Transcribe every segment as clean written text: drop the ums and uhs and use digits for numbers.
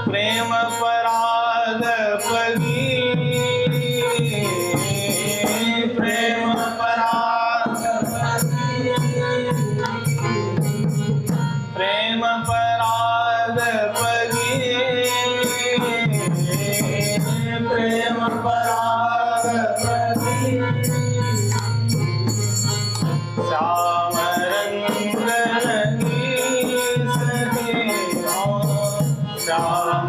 प्रेम पराग पगी, प्रेम पराग पगी, प्रेम पराग पगी, प्रेम पराग पगी। श्याम रंग रंगी सखी हो, श्याम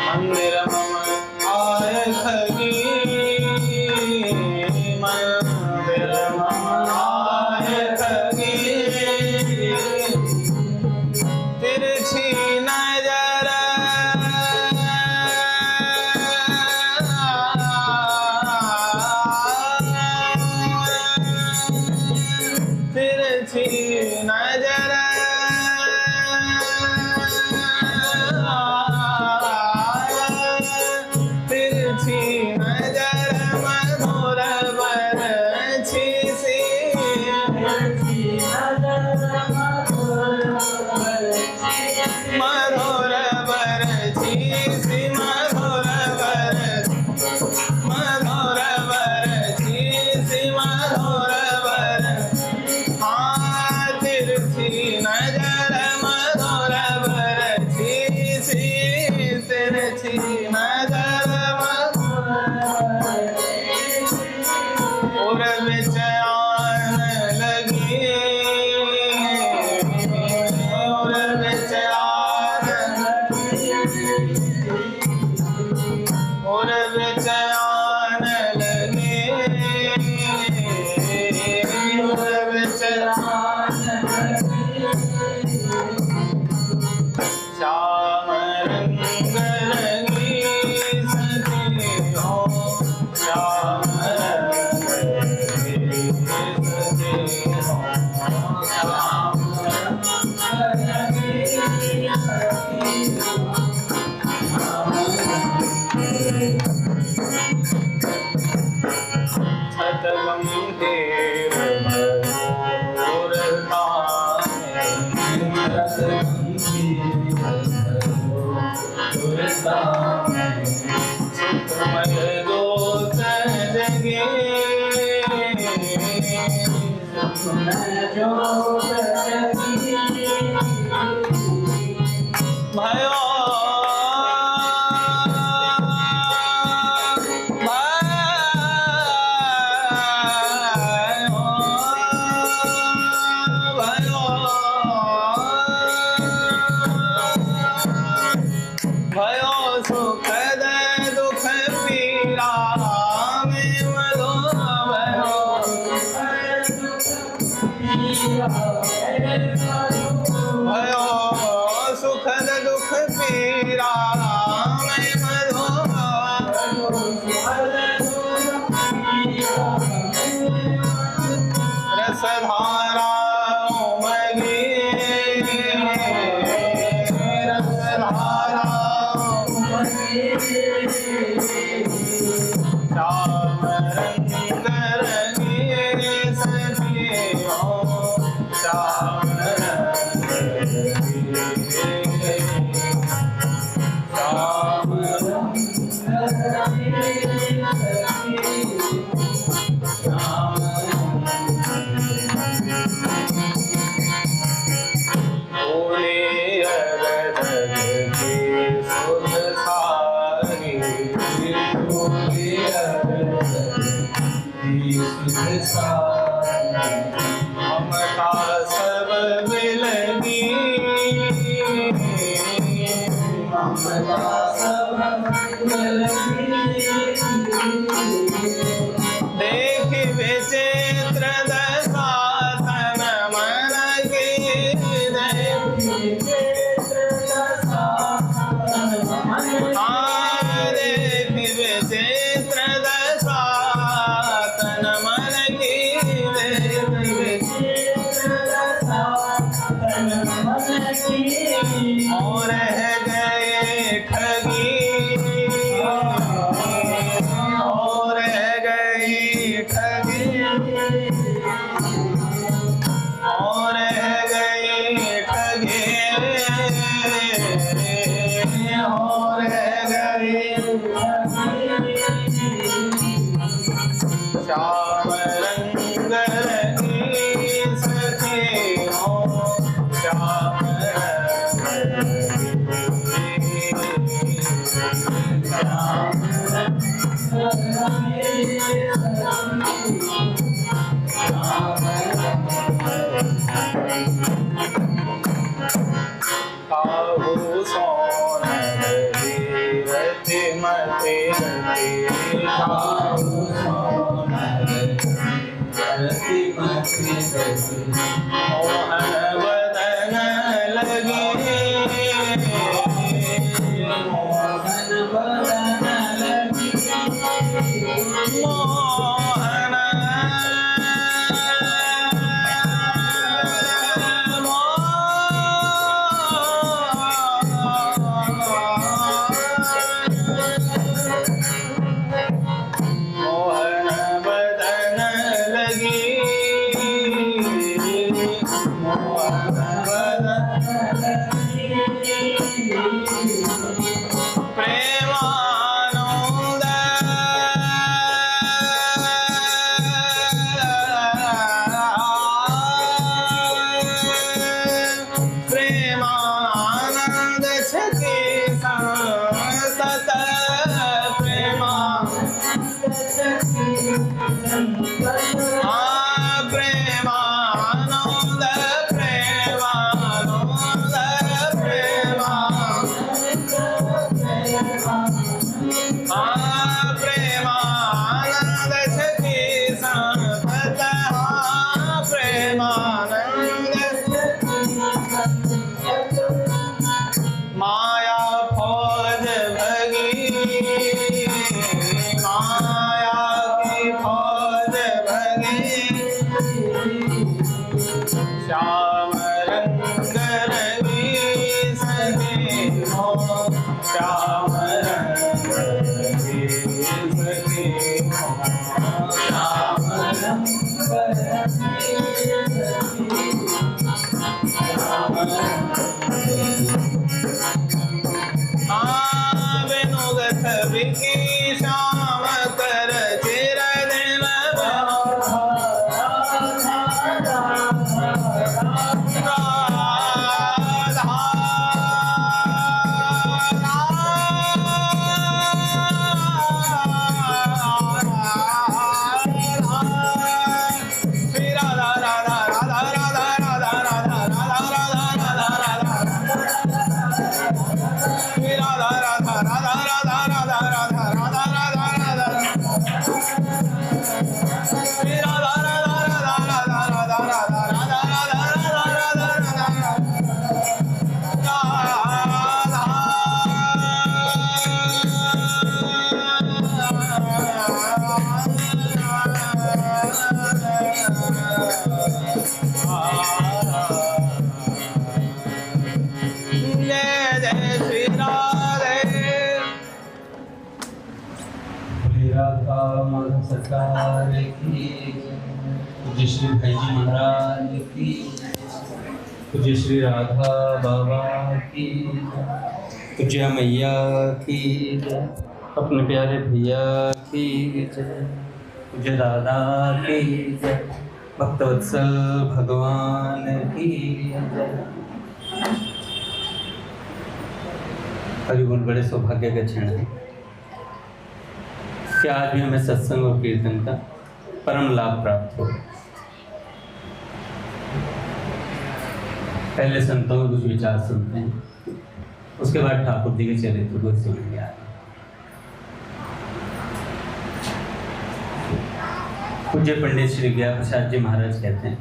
मंदिर मम आय खगी, मंदिर मम आय खगी, तिरछी नजर तिरछी नजर तिरछी नजर मधुर बरछी सी, मधुर बरछी सी, मधुर बरछी, मधुर बरछी सी, मधुर बरछी। हाँ तिरछी नजर मधुर बरछी सी, तिरछी नजर और बेचैन लगी, और बेचैन लगी, और बेचैन लगी, और बेचैन लगी। श्याम रंग रंगी सखी हो, श्याम छत गंभीर मधुर ताने, छत गंभीर मधुर ताने, सुखमय जोत जगे, सुखमय जोत जगे। भयो भयो सुखद दुख पीरा मैं मधुआ रसधारा उमगी रसधारा श्याम रंग रंगे सखी हो श्याम रंग रंगे श्याम बोले अगद की सुध सारी बोले अगद की सुध सारी ममता सब मिलगी ममता सब मिलगी देख विचित्र दशा तन मन की देख विचित्र दशा देख विचित्र दशा तन मन की देख विचित्र दशा तन मन की और रह गए ठगी और रह गई ठगी और रह गई ठगी और रह गई श्याम रंग रंगी सखी हो श्याम रंग रंगी श्याम काहू सोन रति मति रति काहू सोन रति मति रति मोहन बदन लगी मोहन बदन लगी मोहन मोहन बदन लगी मोहन बदन प्रेमानंद प्रेमानंद छके संतत प्रेमानंद प्रेमानंद प्रेमानंद छके संतत प्रेमानंद माया फौज भगी माया की फौज भगी श्याम रंग रंगी सखी हो श्याम रंग रंगी सखी हो श्याम रंग रंगी विनुगत विकी श्याम कर चिर दिन राधा राधा राधा राधा की, पूज्य श्री भाई जी महाराज की, पूज्य श्री राधा बाबा की, पूज्य मैया की, अपने प्यारे भैया की जय, पूज्य दादा की जय, भक्तवत्सल भगवान की जय। हरि बोल। बड़े सौभाग्य का क्षण है कि आज भी हमें सत्संग और कीर्तन का परम लाभ प्राप्त हो। पहले संतों के कुछ विचार सुनते हैं, उसके बाद ठाकुर जी के चरित्र को सुनेंगे। पूज्य पंडित श्री ज्ञा प्रसाद जी महाराज कहते हैं,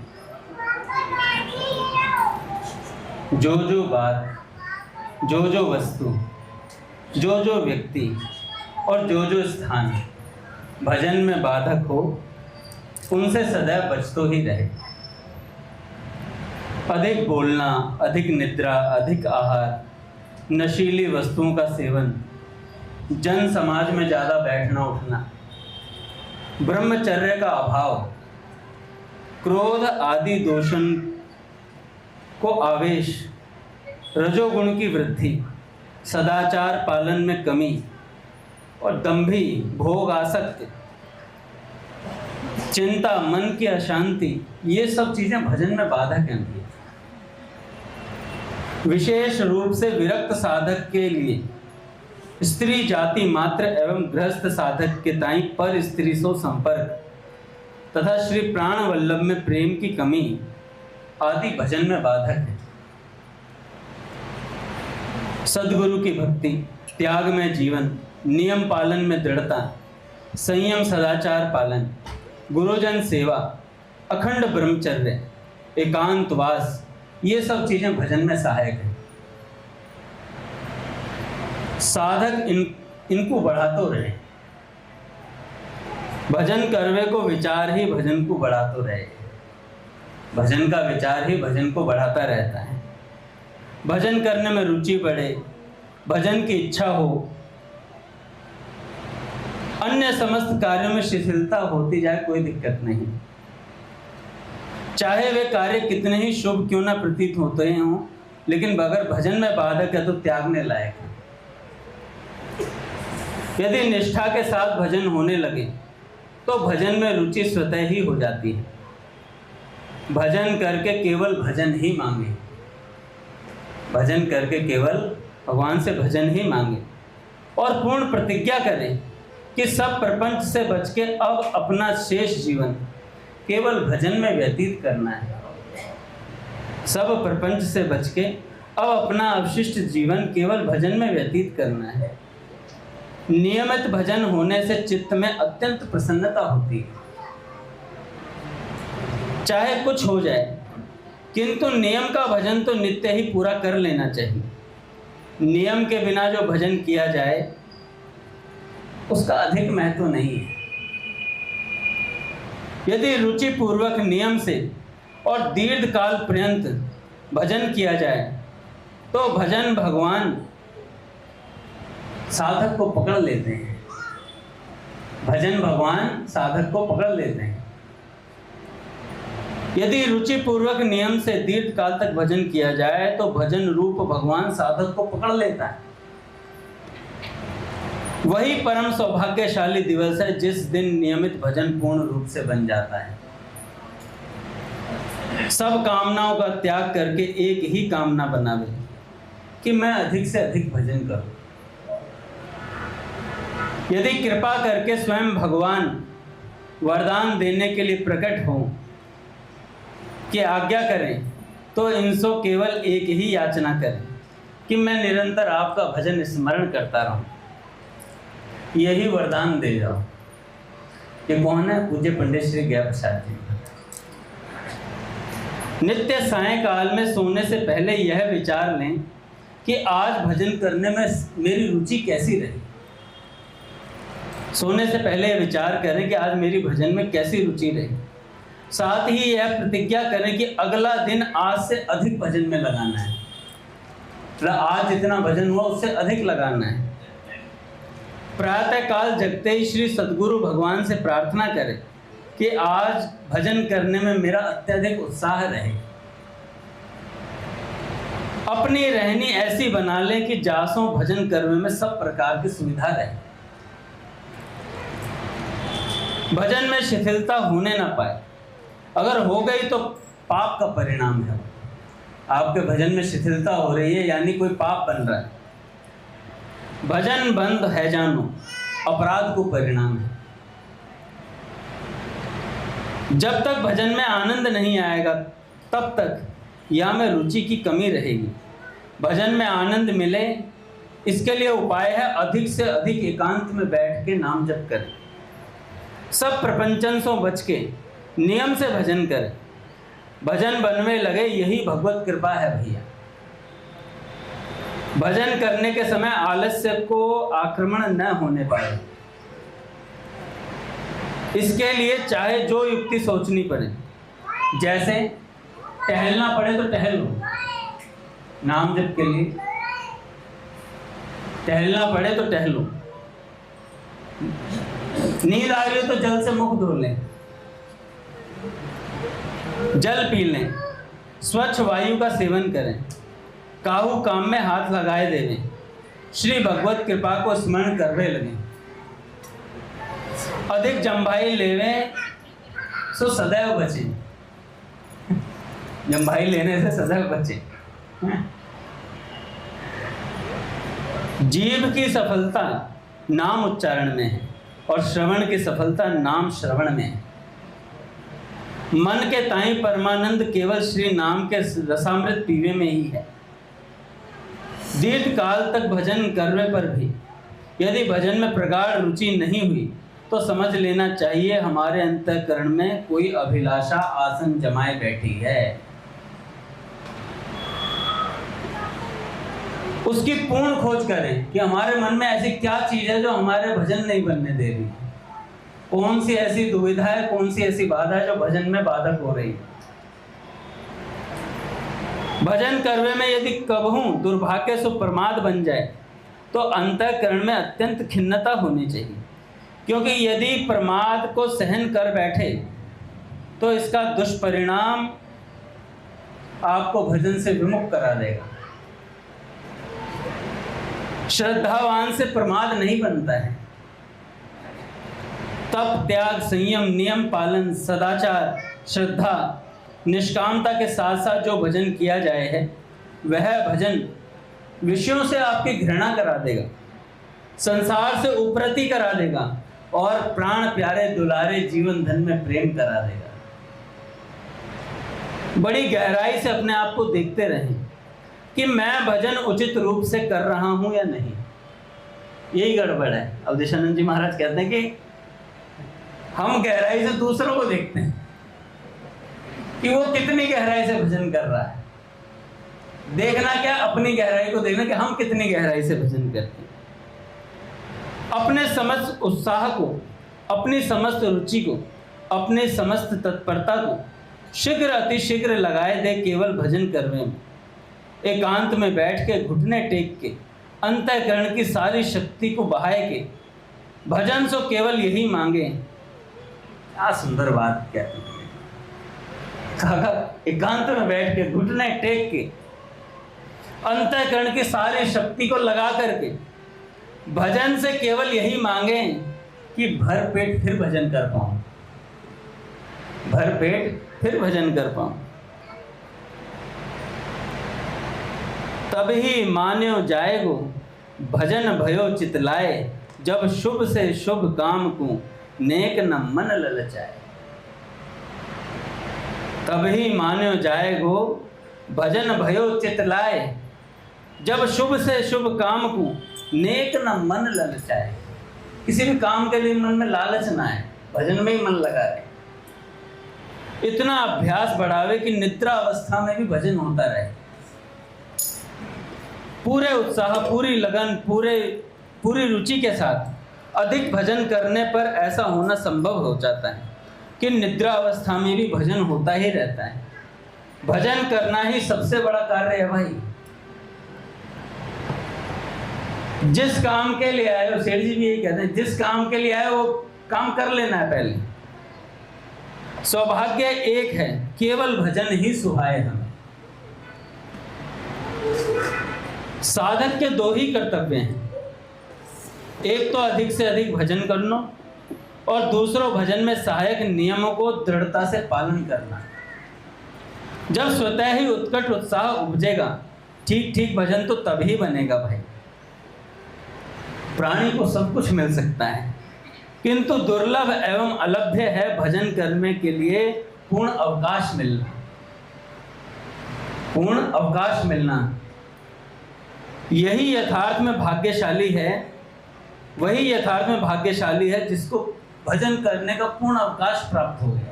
जो जो बात, जो जो वस्तु, जो जो व्यक्ति और जो जो स्थान भजन में बाधक हो, उनसे सदैव बचतो ही रहे। अधिक बोलना, अधिक निद्रा, अधिक आहार, नशीली वस्तुओं का सेवन, जन समाज में ज़्यादा बैठना उठना, ब्रह्मचर्य का अभाव, क्रोध आदि दोषण को आवेश, रजोगुण की वृद्धि, सदाचार पालन में कमी और दंभी भोग आसक्ति, चिंता, मन की अशांति, ये सब चीजें भजन में बाधक हैं। विशेष रूप से विरक्त साधक के लिए स्त्री जाति मात्र एवं गृहस्थ साधक के ताई पर स्त्री सो संपर्क तथा श्री प्राण वल्लभ में प्रेम की कमी आदि भजन में बाधक है। सद्गुरु की भक्ति, त्याग में जीवन, नियम पालन में दृढ़ता, संयम सदाचार पालन, गुरुजन सेवा, अखंड ब्रह्मचर्य, एकांतवास, ये सब चीजें भजन में सहायक है। साधक इनको बढ़ाते रहे। भजन करवे को विचार ही भजन को बढ़ाते रहे। भजन का विचार ही भजन को बढ़ाता रहता है। भजन करने में रुचि बढ़े, भजन की इच्छा हो, अन्य समस्त कार्यों में शिथिलता होती जाए, कोई दिक्कत नहीं। चाहे वे कार्य कितने ही शुभ क्यों ना प्रतीत होते हों, लेकिन अगर भजन में बाधक है तो त्यागने लायक है। यदि निष्ठा के साथ भजन होने लगे तो भजन में रुचि स्वतः ही हो जाती है। भजन करके केवल भजन ही मांगे, भजन करके केवल भगवान से भजन ही मांगे और पूर्ण प्रतिज्ञा करें कि सब प्रपंच से बच के अब अपना शेष जीवन केवल भजन में व्यतीत करना है। सब प्रपंच से बच के अब अपना अवशिष्ट जीवन केवल भजन में व्यतीत करना है। नियमित भजन होने से चित्त में अत्यंत प्रसन्नता होती है। चाहे कुछ हो जाए, किंतु नियम का भजन तो नित्य ही पूरा कर लेना चाहिए। नियम के बिना जो भजन किया जाए उसका अधिक महत्व नहीं है। यदि रुचि पूर्वक नियम से और दीर्घ काल पर्यंत भजन किया जाए तो भजन भगवान साधक को पकड़ लेते हैं। भजन भगवान साधक को पकड़ लेते हैं। यदि रुचि पूर्वक नियम से दीर्घ काल तक भजन किया जाए तो भजन रूप भगवान साधक को पकड़ लेता है। वही परम सौभाग्यशाली दिवस है जिस दिन नियमित भजन पूर्ण रूप से बन जाता है। सब कामनाओं का त्याग करके एक ही कामना बनावे कि मैं अधिक से अधिक भजन करूं। यदि कृपा करके स्वयं भगवान वरदान देने के लिए प्रकट हों कि आज्ञा करें तो इनसे केवल एक ही याचना करें कि मैं निरंतर आपका भजन स्मरण करता रहूं। यही वरदान दे जाओ। ये कौन है? पूज्य पंडित श्री ज्ञा प्रसाद जी। नित्य सायंकाल में सोने से पहले यह विचार लें कि आज भजन करने में मेरी रुचि कैसी रही। सोने से पहले विचार करें कि आज मेरी भजन में कैसी रुचि रही। साथ ही यह प्रतिज्ञा करें कि अगला दिन आज से अधिक भजन में लगाना है। आज जितना भजन हुआ उससे अधिक लगाना है। प्रातः काल जगते ही श्री सद्गुरु भगवान से प्रार्थना करें कि आज भजन करने में मेरा अत्यधिक उत्साह रहे। अपनी रहनी ऐसी बना लें कि जासों भजन करने में सब प्रकार की सुविधा रहे। भजन में शिथिलता होने ना पाए, अगर हो गई तो पाप का परिणाम है। आपके भजन में शिथिलता हो रही है यानी कोई पाप बन रहा है। भजन बंद है जानो, अपराध को परिणाम है। जब तक भजन में आनंद नहीं आएगा तब तक या में रुचि की कमी रहेगी। भजन में आनंद मिले इसके लिए उपाय है अधिक से अधिक एकांत में बैठ के नाम जप करें। सब प्रपंचन से बच के नियम से भजन करें। भजन बनने लगे, यही भगवत कृपा है भैया। भजन करने के समय आलस्य को आक्रमण न होने पाए, इसके लिए चाहे जो युक्ति सोचनी पड़े। जैसे टहलना पड़े तो टहल लो, नाम जप के लिए टहलना पड़े तो टहलो। नींद आ रही हो तो जल से मुख धो लें, जल पी लें, स्वच्छ वायु का सेवन करें, काहू काम में हाथ लगाए देवें, श्री भगवत कृपा को स्मरण करने लगे। अधिक जम्भाई लेवें सो सदैव बचे। जम्भाई लेने से सदैव बचे। जीभ की सफलता नाम उच्चारण में है और श्रवण की सफलता नाम श्रवण में है। मन के ताई परमानंद केवल श्री नाम के रसामृत पीवे में ही है। दीर्घ काल तक भजन करने पर भी यदि भजन में प्रगाढ़ रुचि नहीं हुई तो समझ लेना चाहिए हमारे अंतःकरण में कोई अभिलाषा आसन जमाए बैठी है। उसकी पूर्ण खोज करें कि हमारे मन में ऐसी क्या चीज है जो हमारे भजन नहीं बनने दे रही। कौन सी ऐसी दुविधा है, कौन सी ऐसी बाधा है जो भजन में बाधक हो रही है। भजन करने में यदि कबहू दुर्भाग्य से प्रमाद बन जाए तो अंतःकरण में अत्यंत खिन्नता होनी चाहिए, क्योंकि यदि प्रमाद को सहन कर बैठे तो इसका दुष्परिणाम आपको भजन से विमुख करा देगा। श्रद्धावान से प्रमाद नहीं बनता है। तप, त्याग, संयम, नियम पालन, सदाचार, श्रद्धा, निष्कामता के साथ साथ जो भजन किया जाए है वह भजन विषयों से आपकी घृणा करा देगा, संसार से उपरति करा देगा और प्राण प्यारे दुलारे जीवन धन में प्रेम करा देगा। बड़ी गहराई से अपने आप को देखते रहें कि मैं भजन उचित रूप से कर रहा हूं या नहीं। यही गड़बड़ है। अवधेशानंद जी महाराज कहते हैं कि हम गहराई से दूसरों को देखते हैं कि वो कितनी गहराई से भजन कर रहा है। देखना क्या, अपनी गहराई को देखना कि हम कितनी गहराई से भजन करते हैं। अपने समस्त उत्साह को, अपनी समस्त रुचि को, अपनी समस्त तत्परता को शीघ्र अतिशीघ्र लगाए दे केवल भजन करने में। एकांत में बैठ के घुटने टेक के अंतःकरण की सारी शक्ति को बहाए के भजन सो केवल यही मांगे। क्या सुंदर बात कहती है। कहा एकांत में बैठ के घुटने टेक के अंतःकरण की सारी शक्ति को लगा करके भजन से केवल यही मांगे कि भर पेट फिर भजन कर पाऊं, भर पेट फिर भजन कर पाऊं। तब ही मान्यो जाएगो भजन भयो चितलाए, जब शुभ से शुभ काम को नेक न मन ललचाए। तब ही मान्यो जाएगो भजन भयो चितलाए, जब शुभ से शुभ काम को नेक न मन ललचाए। किसी भी काम के लिए मन में लालच ना है, भजन में ही मन लगा रहे। इतना अभ्यास बढ़ावे कि निद्रा अवस्था में भी भजन होता रहे। पूरे उत्साह, पूरी लगन, पूरी रुचि के साथ अधिक भजन करने पर ऐसा होना संभव हो जाता है कि निद्रा अवस्था में भी भजन होता ही रहता है। भजन करना ही सबसे बड़ा कार्य है भाई। जिस काम के लिए आए हो, सेठ जी भी यही कहते हैं, जिस काम के लिए आए वो काम कर लेना है पहले। सौभाग्य एक है, केवल भजन ही सुहाए हमें। साधक के दो ही कर्तव्य हैं, एक तो अधिक से अधिक भजन करना और दूसरों भजन में सहायक नियमों को दृढ़ता से पालन करना। जब स्वतः ही उत्कट उत्साह उपजेगा, ठीक ठीक भजन तो तभी बनेगा भाई। प्राणी को सब कुछ मिल सकता है, किंतु दुर्लभ एवं अलभ्य है भजन करने के लिए पूर्ण अवकाश मिलना। पूर्ण अवकाश मिलना यही यथार्थ में भाग्यशाली है, वही यथार्थ में भाग्यशाली है जिसको भजन करने का पूर्ण अवकाश प्राप्त हो गया है।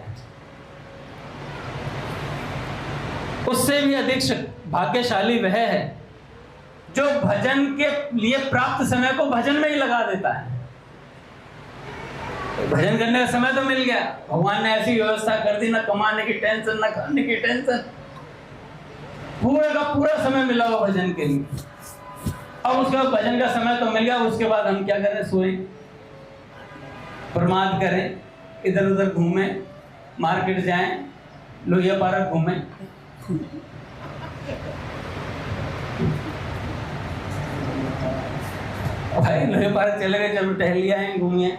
उससे भी अधिक भाग्यशाली वह है जो भजन के लिए प्राप्त समय को भजन में ही लगा देता है। भजन करने का समय तो मिल गया, भगवान ने ऐसी व्यवस्था कर दी, ना कमाने की टेंशन ना खाने की टेंशन, पूरे का पूरा समय मिला हुआ भजन के लिए। अब उसके बाद भजन का समय तो मिल गया, उसके बाद हम क्या करें? सोए, प्रमाद करें, इधर उधर घूमें, मार्केट जाएं, लोहिया पार्क घूमें। भाई लोहिया पार्क चले गए, चलो टहल लिया है, घूमिए।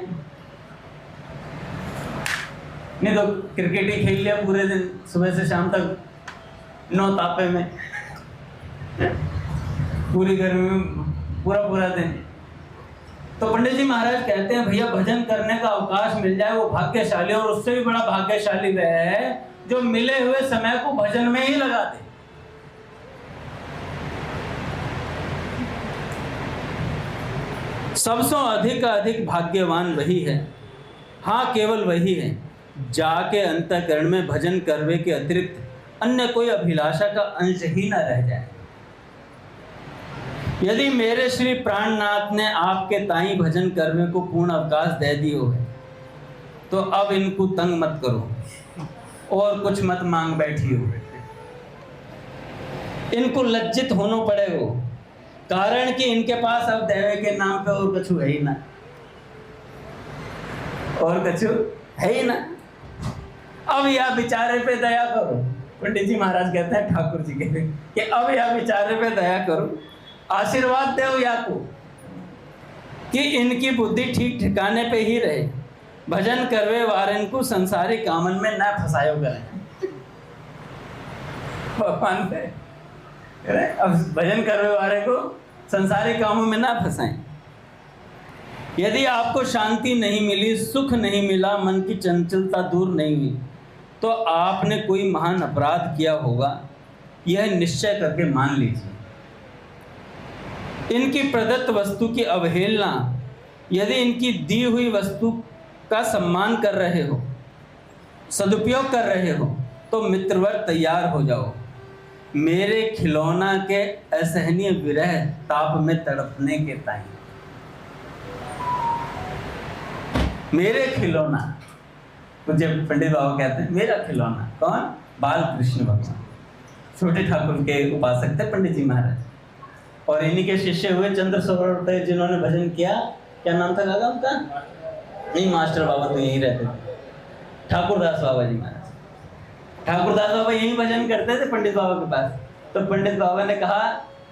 नहीं तो क्रिकेट ही खेल लिया पूरे दिन, सुबह से शाम तक, 9 तापे में, पूरी गर्मी में पूरा दिन। तो पंडित जी महाराज कहते हैं भैया भजन करने का अवकाश मिल जाए वो भाग्यशाली, और उससे भी बड़ा भाग्यशाली वह है जो मिले हुए समय को भजन में ही लगा दे। सबसे अधिक भाग्यवान वही है, हाँ केवल वही है, जाके अंतःकरण में भजन करवे के अतिरिक्त अन्य कोई अभिलाषा का अंश ही न रह जाए। यदि मेरे श्री प्राणनाथ ने आपके ताई भजन करने को पूर्ण अवकाश दे दियो है, तो अब इनको तंग मत करो और कुछ मत मांग बैठियो। इनको लज्जित होना पड़ेगा, कारण कि इनके पास अब देवे के नाम पे और कछु है ही ना, और कछु है ही ना। अब यह बेचारे पे दया करो। पंडित जी महाराज कहते हैं ठाकुर जी के कि अब यह बेचारे पे दया करो, आशीर्वाद दो या को कि इनकी बुद्धि ठीक ठिकाने पे ही रहे, भजन करवे वारन को संसारी कामन में न फंसायो करें। भगवान पे अब भजन करवे वाले को संसारी कामों में ना फंसाएं। यदि आपको शांति नहीं मिली, सुख नहीं मिला, मन की चंचलता दूर नहीं हुई, तो आपने कोई महान अपराध किया होगा, यह निश्चय करके मान लीजिए। इनकी प्रदत्त वस्तु की अवहेलना, यदि इनकी दी हुई वस्तु का सम्मान कर रहे हो, सदुपयोग कर रहे हो, तो मित्रवर तैयार हो जाओ मेरे खिलौना के असहनीय विरह ताप में तड़पने के ताई। मेरे खिलौना, मुझे पंडित बाबा कहते हैं मेरा खिलौना कौन? बाल कृष्ण भगवान, छोटे ठाकुर के उपासक थे पंडित जी महाराज, और इन्हीं के शिष्य हुए चंद्र सरोवर जिन्होंने भजन किया। क्या नाम था दादा उनका? नहीं, मास्टर बाबा तो यहीं रहते थे, ठाकुरदास बाबा जी महाराज। ठाकुरदास बाबा यहीं भजन करते थे पंडित बाबा के पास। तो पंडित बाबा ने कहा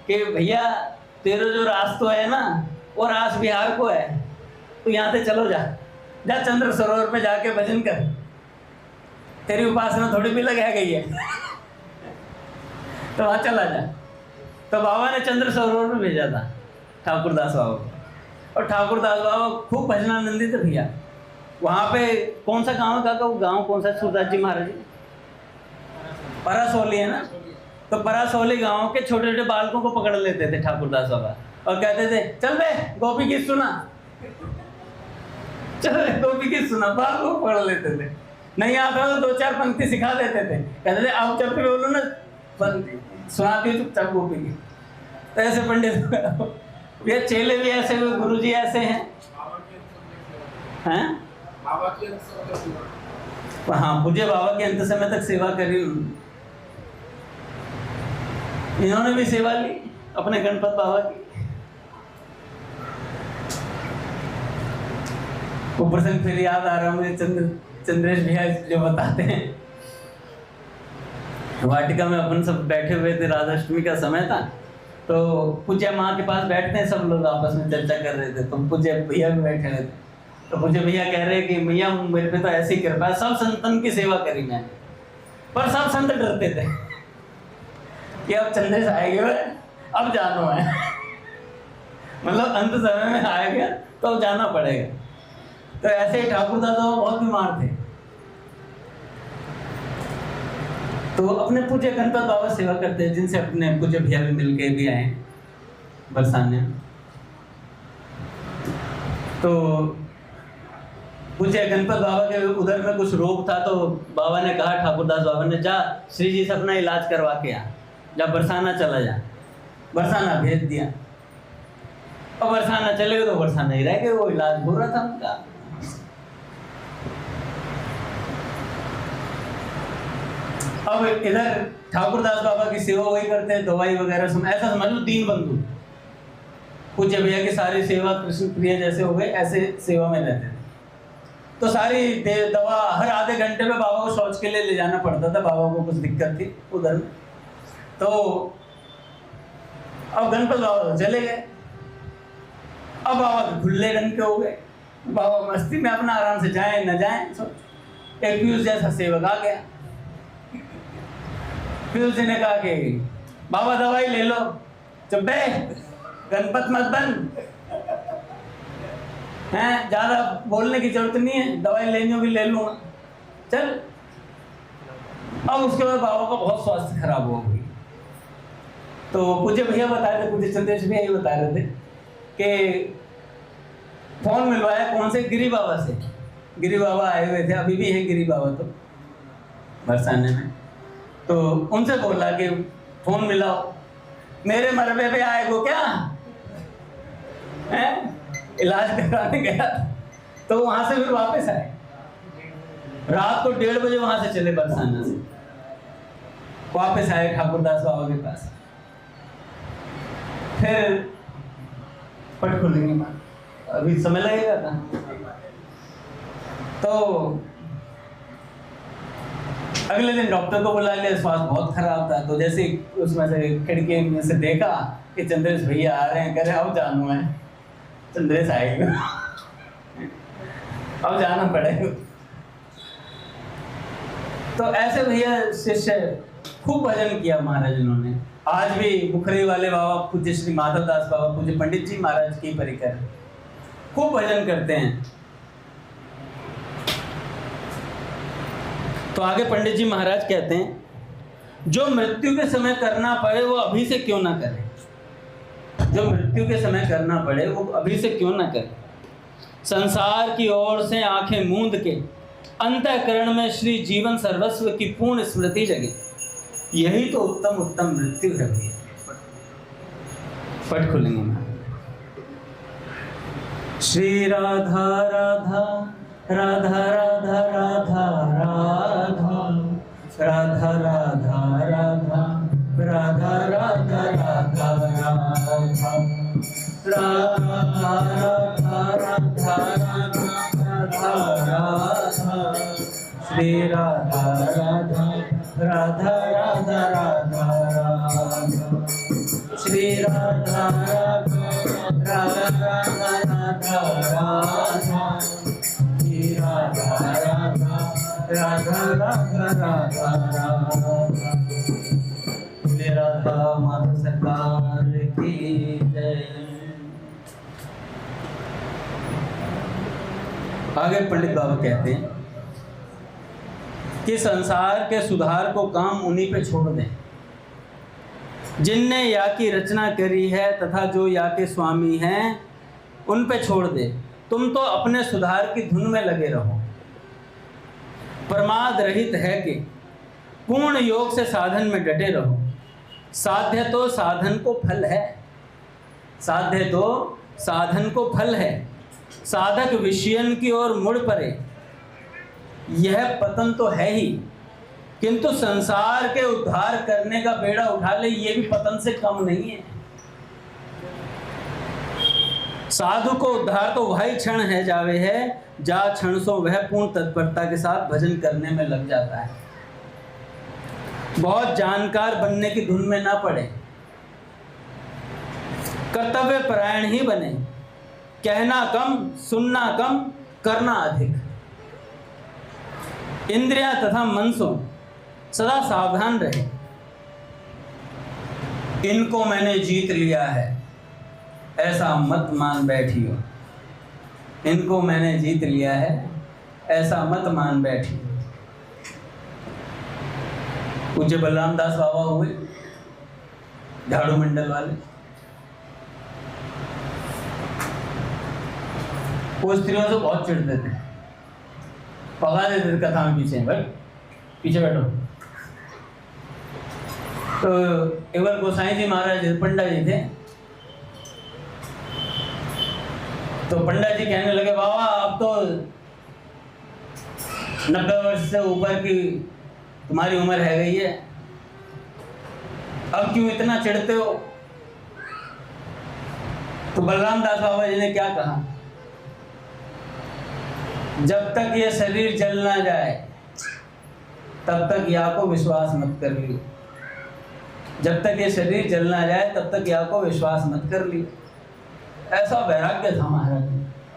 कि भैया तेरा जो रास तो है ना, वो रास बिहार को है, तो यहाँ से चलो जा चंद्र सरोवर पे जाके भजन कर, तेरी उपासना थोड़ी भी लग गई है। तो वहाँ चला जा। तो बाबा ने चंद्र सरोवर में भेजा था ठाकुरदास बाबा को, और ठाकुरदास बाबा खूब भजनानंदी थे भैया। वहाँ पे कौन सा गाँव का वो गाँव कौन सा? सूरदास जी महाराज, परासोली है ना। तो परासोली गांव के छोटे छोटे बालकों को पकड़ लेते थे ठाकुरदास बाबा और कहते थे चल बे गोपी गीत सुना, चल गोपी गीत सुना। बालकों को पकड़ लेते थे, नहीं आता तो 2-4 पंक्ति सिखा देते थे, कहते थे आओ चल के बोलो ना, सुनाती हूँ चुपचाप गोपी गीत। तो ऐसे पंडित ये चेले भी ऐसे हुए, गुरु जी ऐसे हैं। हाँ, पूज्य बाबा के अंत समय तक सेवा करी, इन्होंने भी सेवा ली अपने गणपत बाबा की। वो प्रसंग फिर याद आ रहा मुझे, चंद्रेश भैया जो बताते हैं, वाटिका में अपन सब बैठे हुए थे, राधाष्टमी का समय था, तो पूज्य माँ के पास बैठते हैं, सब लोग आपस में चर्चा कर रहे थे, तो पूज्य भैया भी बैठे हुए थे। तो पूज्य भैया कह रहे हैं कि मैया मेरे पे तो ऐसी कृपा है, सब संतन की सेवा करी मैंने, पर सब संत डरते थे कि अब चंद्रेश आएंगे, अब जानो है मतलब अंत समय में आ गया तो अब जाना पड़ेगा। तो ऐसे ही ठाकुर दादा बहुत बीमार थे, तो अपने पूज्य गणपत बाबा सेवा करते हैं, जिनसे अपने पूज्य भैया भी मिलके भी आए बरसाने। तो पूज्य गणपत बाबा के उधर में कुछ रोग था, तो बाबा ने कहा, ठाकुरदास बाबा ने, जा श्री जी से अपना इलाज करवा के आ, जा बरसाना चला जा। बरसाना भेज दिया, और बरसाना चले गए तो बरसाना ही रह गए, वो इलाज हो रहा था उनका। अब इधर ठाकुरदास बाबा की सेवा वही करते हैं, दवाई वगैरह ऐसा समझ लो, 3 बंधु। पूज्य भैया की सारी सेवा कृष्ण प्रिय जैसे हो गए, ऐसे सेवा में रहते थे। तो सारी दवा हर आधे घंटे में बाबा को शौच के लिए ले जाना पड़ता था, बाबा को कुछ दिक्कत थी उधर में। तो अब गणपत बाबा चले गए, अब बाबा खुले रंग के हो गए, बाबा मस्ती में अपना आराम से जाए न जाए। एक पीयूष जैसा सेवक आ गया, पीयूष जी ने कहा कि बाबा दवाई ले लो। चुप बे, गणपत मत बन हैं, ज्यादा बोलने की जरूरत नहीं है, दवाई लेनी होगी ले लूंगा, चल। अब उसके बाद बाबा का बहुत स्वास्थ्य खराब हो गई। तो पूज्य भैया बता रहे थे, पूज्य चंद्रेश भैया ही बता रहे थे कि फोन मिलवाया, कौन से, गिरी बाबा से। गिरी बाबा आए हुए थे, अभी भी है गिरी बाबा तो बरसाने में। तो उनसे बोला कि फोन मिलाओ, मेरे मरबे पे आएगो क्या है? इलाज कराने गया तो वहां से फिर वापस आए, रात को 1:30 बजे वहां से चले बरसाना से, वापस आए ठाकुरदास बाबा के पास। फिर पट खुलेंगे, अभी समय लगेगा था। तो अगले दिन डॉक्टर को बुला लिया, स्वास्थ्य बहुत खराब था। तो जैसे उसमें से खिड़की में से देखा कि चंद्रेश भैया आ रहे हैं, कह रहे अब जानू है, चंद्रेश आएगा अब जाना पड़ेगा। तो ऐसे भैया शिष्य खूब भजन किया महाराज इन्होंने। आज भी बुखरी वाले बाबा पूज्य श्री माधवदास बाबा, पूज्य पंडित जी महाराज की परिकर खूब भजन करते हैं। तो आगे पंडित जी महाराज कहते हैं, जो मृत्यु के समय करना पड़े वो अभी से क्यों ना करे, जो मृत्यु के समय करना पड़े वो अभी से क्यों ना करे। संसार की ओर से आंखें मूंद के अंतःकरण में श्री जीवन सर्वस्व की पूर्ण स्मृति जगे, यही तो उत्तम उत्तम मृत्यु है भैया। पट खुलेंगे ना। श्री राधा राधा राधा राधा राधा राधा राधा राधा राधा राधा राधा राधा राधा राधा राधा राधा श्री राधा राधा राधा राधा राधा राधा श्री राधा राधा राधा राधा राधा श्री राधा राधा राधा राधा राधा राधा। राधा माधव सरकार की जय। आगे पंडित बाबा कहते हैं कि संसार के सुधार को काम उन्हीं पे छोड़ दें जिनने या की रचना करी है, तथा जो या के स्वामी हैं उन पे छोड़ दे। तुम तो अपने सुधार की धुन में लगे रहो। प्रमाद रहित है कि पूर्ण योग से साधन में डटे रहो। साध्य तो साधन को फल है, साध्य तो साधन को फल है। साधक विषयन की ओर मुड़ पड़े, यह पतन तो है ही, किंतु संसार के उद्धार करने का बेड़ा उठा ले, यह भी पतन से कम नहीं है। साधु को उद्धार तो वही क्षण है जावे है जा क्षण सो वह पूर्ण तत्परता के साथ भजन करने में लग जाता है। बहुत जानकार बनने की धुन में ना पड़े, कर्तव्य परायण ही बने, कहना कम सुनना कम करना अधिक। इंद्रियां तथा मन से सदा सावधान रहे। इनको मैंने जीत लिया है ऐसा मत मान बैठियो, इनको मैंने जीत लिया है ऐसा मत मान बैठियो। पूज्य बलराम दास बाबा हुए झाड़ू मंडल वाले, वो स्त्रियों से बहुत चिढ़ते थे, पका देते थे कथा में पीछे, बट पीछे बैठो। तो एक बार गोसाई जी महाराज पंडा जी थे, तो पंडा जी कहने लगे बाबा अब तो 90 वर्ष से ऊपर की तुम्हारी उम्र है गई है, अब क्यों इतना चिढ़ते हो? तो बलराम दास बाबा जी ने क्या कहा, जब तक ये शरीर जल ना जाए तब तक या को विश्वास मत कर लियो, जब तक ये शरीर जल ना जाए तब तक या को विश्वास मत कर लियो। ऐसा वैराग्य था महाराज,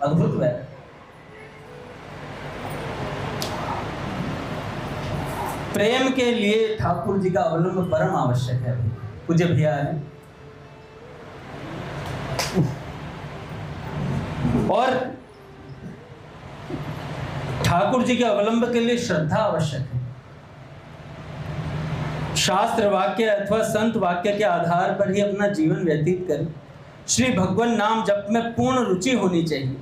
अद्भुत वैराग्य। प्रेम के लिए ठाकुर जी का अवलंब परम आवश्यक है। पूज्य भैया है और ठाकुर जी के अवलंब के लिए श्रद्धा आवश्यक है। शास्त्र वाक्य अथवा संत वाक्य के आधार पर ही अपना जीवन व्यतीत करें। श्री भगवान नाम जप में पूर्ण रुचि होनी चाहिए,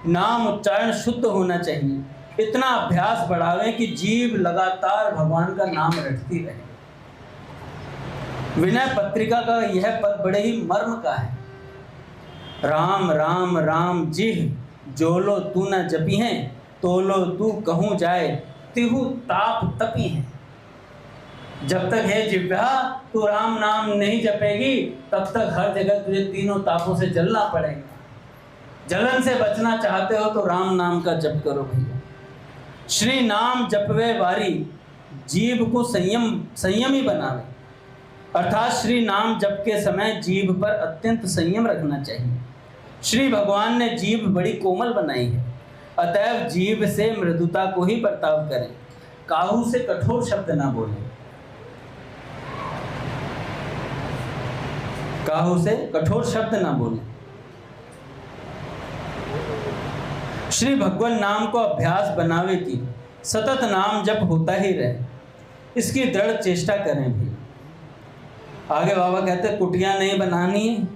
नाम उच्चारण शुद्ध होना चाहिए। इतना अभ्यास बढ़ावें कि जीव लगातार भगवान का नाम रटती रहे। विनय पत्रिका का यह पद बड़े ही मर्म का है। राम राम राम जिह जोलो तू न जपी है, तोलो तू कहूँ जाए तिहु ताप तपी है। जब तक है जिह्वा तू राम नाम नहीं जपेगी तब तक हर जगह तुझे तीनों तापों से जलना पड़ेगा। जलन से बचना चाहते हो तो राम नाम का जप करो भैया। श्री नाम जपवे वारी जीभ को संयमी बनावे, अर्थात श्री नाम जप के समय जीभ पर अत्यंत संयम रखना चाहिए। श्री भगवान ने जीभ बड़ी कोमल बनाई है, अतएव जीभ से मृदुता को ही बर्ताव करें। काहू से कठोर शब्द ना बोलें, काहू से कठोर शब्द ना बोलें। श्री भगवान नाम को अभ्यास बनावे की सतत नाम जप होता ही रहे, इसकी दृढ़ चेष्टा करें भी। आगे बाबा कहते कुटिया नहीं बनानी,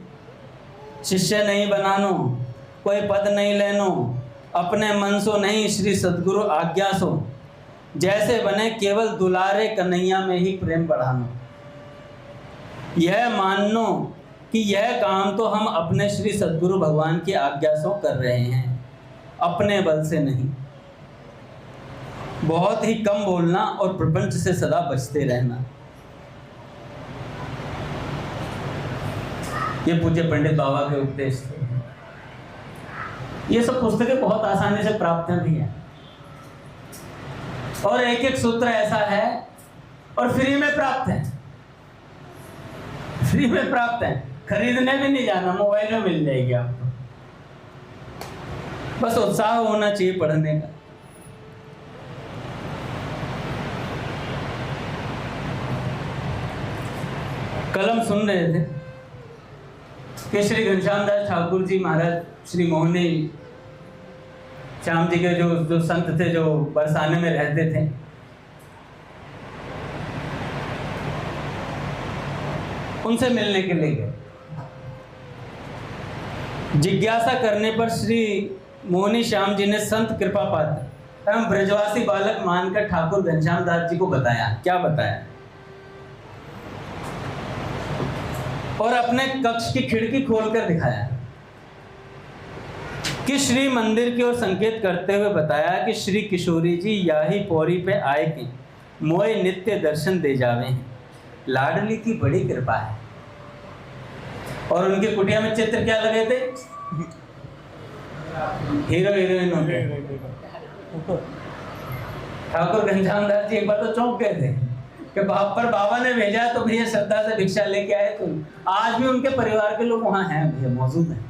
शिष्य नहीं बनानो, कोई पद नहीं लेनो, अपने मन सो नहीं श्री सद्गुरु आज्ञा सो, जैसे बने केवल दुलारे कन्हैया में ही प्रेम बढ़ानो। यह मानो कि यह काम तो हम अपने श्री सद्गुरु भगवान की आज्ञा से कर रहे हैं, अपने बल से नहीं। बहुत ही कम बोलना और प्रपंच से सदा बचते रहना। ये पूज्य पंडित बाबा के उपदेश थे। ये सब पुस्तकें बहुत आसानी से प्राप्त भी हैं और एक एक सूत्र ऐसा है और फ्री में प्राप्त है, फ्री में प्राप्त है, खरीदने भी नहीं जाना, मोबाइल में मिल जाएगी आपको। बस उत्साह होना चाहिए पढ़ने का। कलम सुन रहे थे कि श्री घनश्याम दास ठाकुर जी महाराज श्री मोहनी श्याम जी के जो संत थे जो बरसाने में रहते थे, उनसे मिलने के लिए गए। जिज्ञासा करने पर श्री मोहनी श्याम जी ने संत कृपा पात्र एवं ब्रजवासी बालक मानकर ठाकुर घनश्याम दास जी को बताया। क्या बताया? और अपने कक्ष की खिड़की खोलकर दिखाया कि श्री मंदिर की ओर संकेत करते हुए बताया कि श्री किशोरी जी याही पौड़ी पे आए कि मोए नित्य दर्शन दे जावे हैं, लाडली की बड़ी कृपा है। और उनकी कुटिया में चित्र क्या लगे थे? हीरो हीरोइन होंगे। ठाकुर घनश्याम दास जी एक बार तो चौंक गए थे कि बाबा ने भेजा तो भैया श्रद्धा से भिक्षा लेके आए तुम। आज भी उनके परिवार के लोग वहां हैं भैया, मौजूद हैं।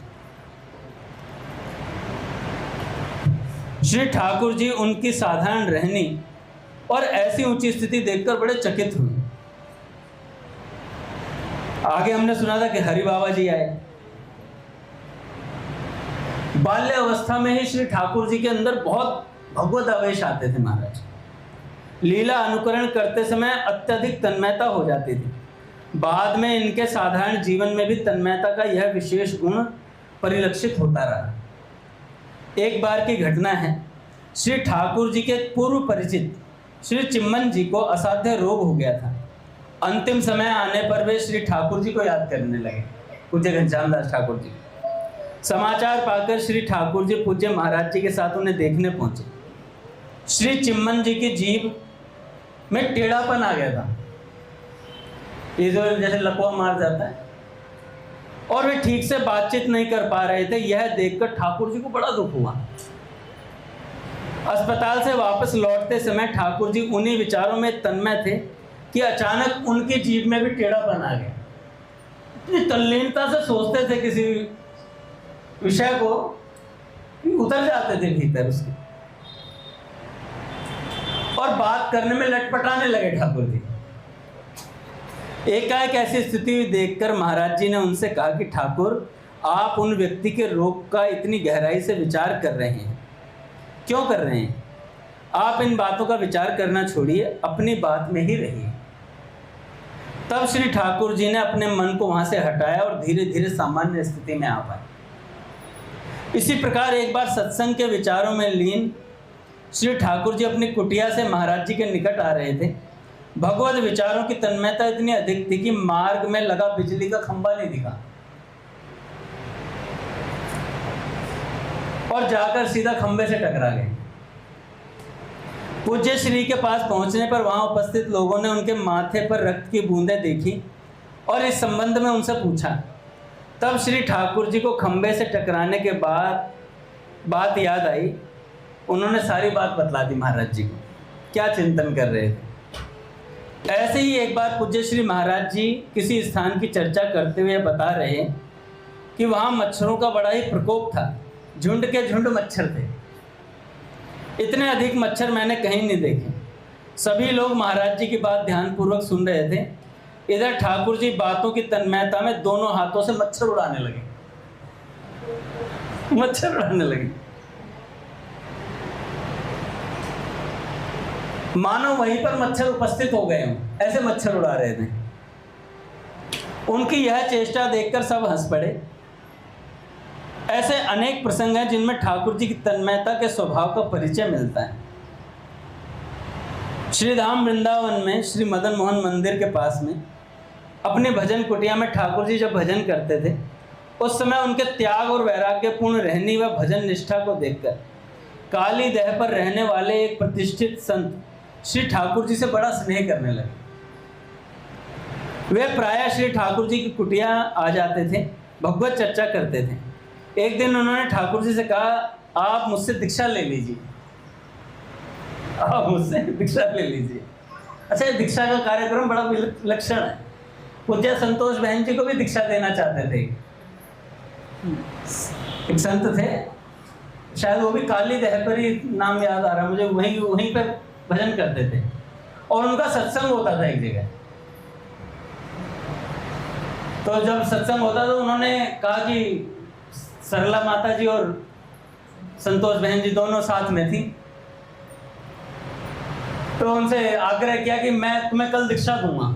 श्री ठाकुर जी उनकी साधारण रहनी और ऐसी ऊंची स्थिति देखकर बड़े चकित हुए। आगे हमने सुना था कि हरि बाबा जी आए। बाल्य अवस्था में ही श्री ठाकुर जी के अंदर बहुत भगवत आवेश आते थे महाराज। लीला अनुकरण करते समय अत्यधिक तन्मयता हो जाती थी। बाद में इनके साधारण जीवन में भी तन्मयता का यह विशेष गुण परिलक्षित होता रहा। एक बार की घटना है, श्री ठाकुर जी के पूर्व परिचित श्री चिम्मन जी को असाध्य रोग हो गया था। अंतिम समय आने पर वे श्री ठाकुर जी को याद करने लगे, पूज्य घनश्याम दास ठाकुर जी। समाचार पाकर श्री ठाकुर जी पूज्य महाराज जी के साथ उन्हें देखने पहुंचे। श्री चिम्मन जी की जीभ में टेढ़ापन आ गया था, ये जो जैसे लकवा मार जाता है, और वे ठीक से बातचीत नहीं कर पा रहे थे। यह देखकर ठाकुर जी को बड़ा दुख हुआ। अस्पताल से वापस लौटते समय ठाकुर जी उन्हीं विचारों में तन्मय थे कि अचानक उनकी जीभ में भी टेढ़ापन आ गया। इतनी तल्लीनता से सोचते थे किसी विषय को कि उतर जाते थे भीतर उसके, और बात करने में लटपटाने लगे ठाकुर जी। एकाएक ऐसी स्थिति देखकर महाराज जी ने उनसे कहा कि ठाकुर, आप उन व्यक्ति के रोग का इतनी गहराई से विचार कर रहे हैं, क्यों कर रहे हैं? आप इन बातों का विचार करना छोड़िए, अपनी बात में ही रहिए। तब श्री ठाकुर जी ने अपने मन को वहां से हटाया और धीरे धीरे सामान्य स्थिति में आ पाए। इसी प्रकार एक बार सत्संग के विचारों में लीन श्री ठाकुर जी अपनी कुटिया से महाराज जी के निकट आ रहे थे। भगवत विचारों की तन्मयता इतनी अधिक थी कि मार्ग में लगा बिजली का खंभा नहीं दिखा, और जाकर सीधा खंभे से टकरा गए। पूज्य श्री के पास पहुंचने पर वहां उपस्थित लोगों ने उनके माथे पर रक्त की बूंदें देखी और इस संबंध में उनसे पूछा। तब श्री ठाकुर जी को खंभे से टकराने के बाद बात याद आई। उन्होंने सारी बात बतला दी महाराज जी को, क्या चिंतन कर रहे थे। ऐसे ही एक बार पूज्य श्री महाराज जी किसी स्थान की चर्चा करते हुए बता रहे कि वहाँ मच्छरों का बड़ा ही प्रकोप था। झुंड के झुंड मच्छर थे, इतने अधिक मच्छर मैंने कहीं नहीं देखे। सभी लोग महाराज जी की बात ध्यानपूर्वक सुन रहे थे। इधर ठाकुर जी बातों की तन्मयता में दोनों हाथों से मच्छर उड़ाने लगे, मच्छर उड़ाने लगे, मानो वहीं पर मच्छर उपस्थित हो गए हों, ऐसे मच्छर उड़ा रहे थे। उनकी यह चेष्टा देखकर सब हंस पड़े। ऐसे अनेक प्रसंग हैं जिनमें ठाकुर जी की तन्मयता के स्वभाव का परिचय मिलता है। श्री धाम वृंदावन में श्री मदन मोहन मंदिर के पास में अपनी भजन कुटिया में ठाकुर जी जब भजन करते थे, उस समय उनके त्याग और वैराग्यपूर्ण रहनी व भजन निष्ठा को देखकर काली देह पर रहने वाले एक प्रतिष्ठित संत श्री ठाकुर जी से बड़ा स्नेह करने लगे। वे प्रायः श्री ठाकुर जी की कुटिया आ जाते थे, भगवत चर्चा करते थे। एक दिन उन्होंने ठाकुर जी से कहा, आप मुझसे दीक्षा ले लीजिए, आप मुझसे दीक्षा ले लीजिए। अच्छा, ये दीक्षा का कार्यक्रम बड़ा विलक्षण है। पूज्य संतोष बहन जी को भी दीक्षा देना चाहते थे। एक संत थे, शायद वो भी काली देह पर ही, नाम याद आ रहा मुझे, वहीं पर भजन करते थे और उनका सत्संग होता था एक जगह। तो जब सत्संग होता था, उन्होंने कहा कि सरला माता जी और संतोष बहन जी दोनों साथ में थी, तो उनसे आग्रह किया कि मैं तुम्हें कल दीक्षा दूंगा,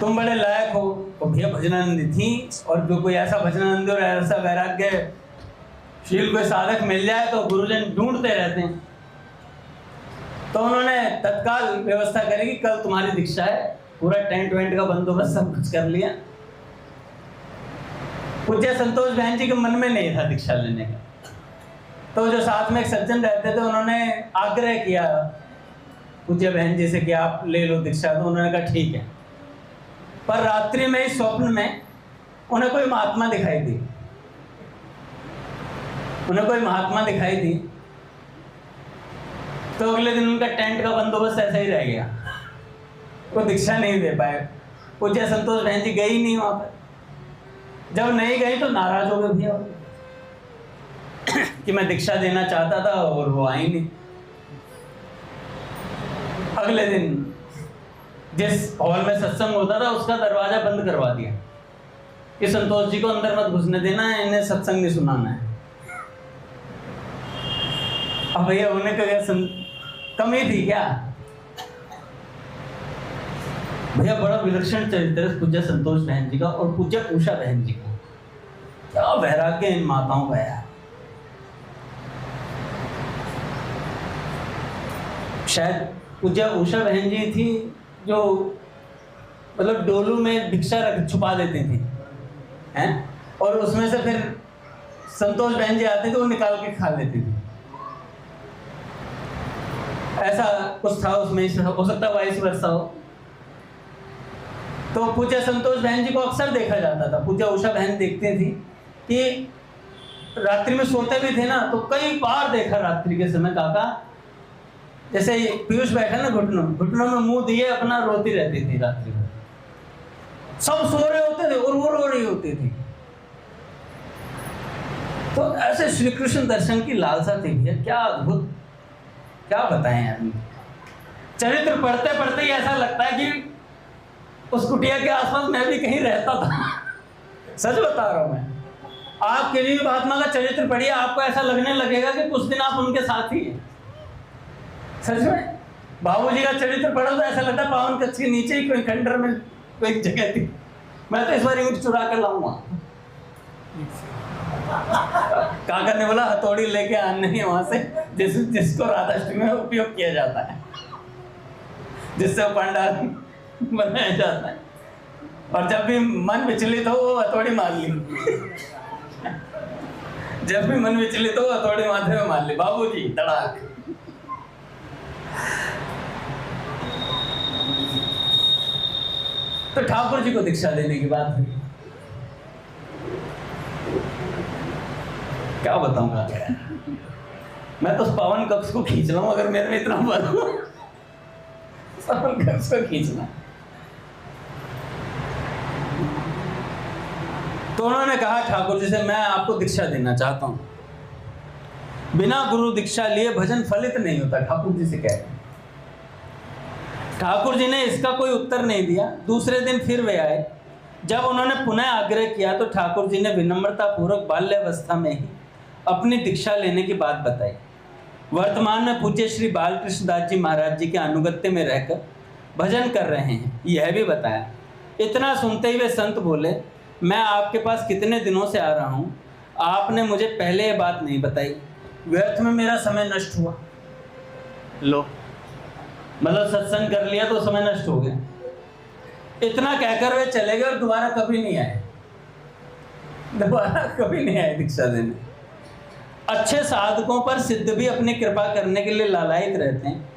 तुम बड़े लायक हो। तो भैया भजनानंदी थी, और जो कोई ऐसा भजनानंदी और ऐसा वैराग्यशील कोई साधक मिल जाए तो गुरुजन ढूंढते रहते हैं। तो उन्होंने तत्काल व्यवस्था करी कि कल तुम्हारी दीक्षा है, पूरा टेंट वेंट का बंदोबस्त सब कुछ कर लिया। पूज्य संतोष बहन जी के मन में नहीं था दीक्षा लेने का, तो जो साथ में एक सज्जन रहते थे, उन्होंने आग्रह किया पूज्य बहन जी से कि आप ले लो दीक्षा। तो उन्होंने कहा ठीक है। पर रात्रि में स्वप्न में उन्हें कोई महात्मा दिखाई दी। उन्हें कोई महात्मा दिखाई दी, तो अगले दिन उनका टेंट का बंदोबस्त ऐसा ही रह गया, वो दीक्षा नहीं दे पाए। पूज्य संतोष बहन जी गई नहीं वहां पर। जब नहीं गई तो नाराज हो गए भैया कि मैं दीक्षा देना चाहता था और वो आई नहीं। अगले दिन जिस हॉल में सत्संग होता था उसका दरवाजा बंद करवा दिया कि संतोष जी को अंदर मत घुसने देना है, इन्हें सत्संग नहीं सुनाना है। अब भैया उन्हें कमी थी क्या? भैया बड़ा विलक्षण चरित्र है पूज्य संतोष बहन जी का और पूज्य उषा बहन जी का। क्या वैराग्य इन माताओं का यार। शायद पूज्य उषा बहन जी थी जो मतलब डोलू में भिक्षा रख छुपा देती थी हैं, और उसमें से फिर संतोष बहन जी आते थे वो निकाल के खा लेती थी। ऐसा कुछ था उसमें, हो सकता है वाइस वर्सा हो। तो पूज्य संतोष बहन जी को अक्सर देखा जाता था। पूज्य उषा बहन देखती थी कि रात्रि में सोते भी थे ना, तो कई बार देखा रात्रि के समय काका जैसे पीयूष बैठा ना घुटनों में मुंह दिए अपना रोती रहती थी रात्रि में। सब सो रहे होते थे और वो रो रही होती थी। तो ऐसे श्री कृष्ण दर्शन की लालसा थी भैया, क्या अद्भुत, क्या बताएं यार। चरित्र पढ़ते पढ़ते ही ऐसा लगता है कि उस कुटिया के आसपास मैं भी कहीं रहता था। सच बता रहा हूं मैं। आप किसी भी महात्मा का चरित्र पढ़िए, आपको ऐसा लगने लगेगा कि कुछ दिन आप उनके साथ ही हैं। सच में बाबूजी का चरित्र पढ़ो तो ऐसा लगता है पावन कक्ष के नीचे ही कोई खंडर में कोई जगह थी। मैं तो इस बार ईंट चुरा कर लाऊंगा। काका ने बोला हथौड़ी लेके आने ही वहां से जिसको राधाष्टमी में उपयोग किया जाता है, जिससे पंडाल बनाया जाता है, और जब भी मन विचलित हो वो हथौड़ी मार ली। जब भी मन विचलित हो हथौड़ी माथे में मार ली, बाबूजी तड़ाक। तो ठाकुर जी को दीक्षा देने की बात हुई। क्या बताऊंगा, मैं तो उस पावन कक्ष को खींच रहा हूं। अगर मेरे में इतना बल हो पावन कक्ष को खींचना। तो उन्होंने कहा ठाकुर जी से, मैं आपको दीक्षा देना चाहता हूं। बिना गुरु दीक्षा लिए भजन फलित नहीं होता, ठाकुर जी से कहते हैं। ठाकुर जी ने इसका कोई उत्तर नहीं दिया। दूसरे दिन फिर वे आए। जब उन्होंने पुनः आग्रह किया तो ठाकुर जी ने विनम्रता पूर्वक बाल्यावस्था में ही अपनी दीक्षा लेने की बात बताई। वर्तमान में पूज्य श्री बालकृष्ण दास जी महाराज जी के अनुगत्य में रहकर भजन कर रहे हैं, यह भी बताया। इतना सुनते ही वे संत बोले, मैं आपके पास कितने दिनों से आ रहा हूँ, आपने मुझे पहले ये बात नहीं बताई, व्यर्थ में मेरा समय नष्ट हुआ। लो, मतलब सत्संग कर लिया तो समय नष्ट हो गया। इतना कहकर वे चले गए और दोबारा कभी नहीं आए। दोबारा कभी नहीं आए दीक्षा देने। अच्छे साधकों पर सिद्ध भी अपनी कृपा करने के लिए लालायित रहते हैं।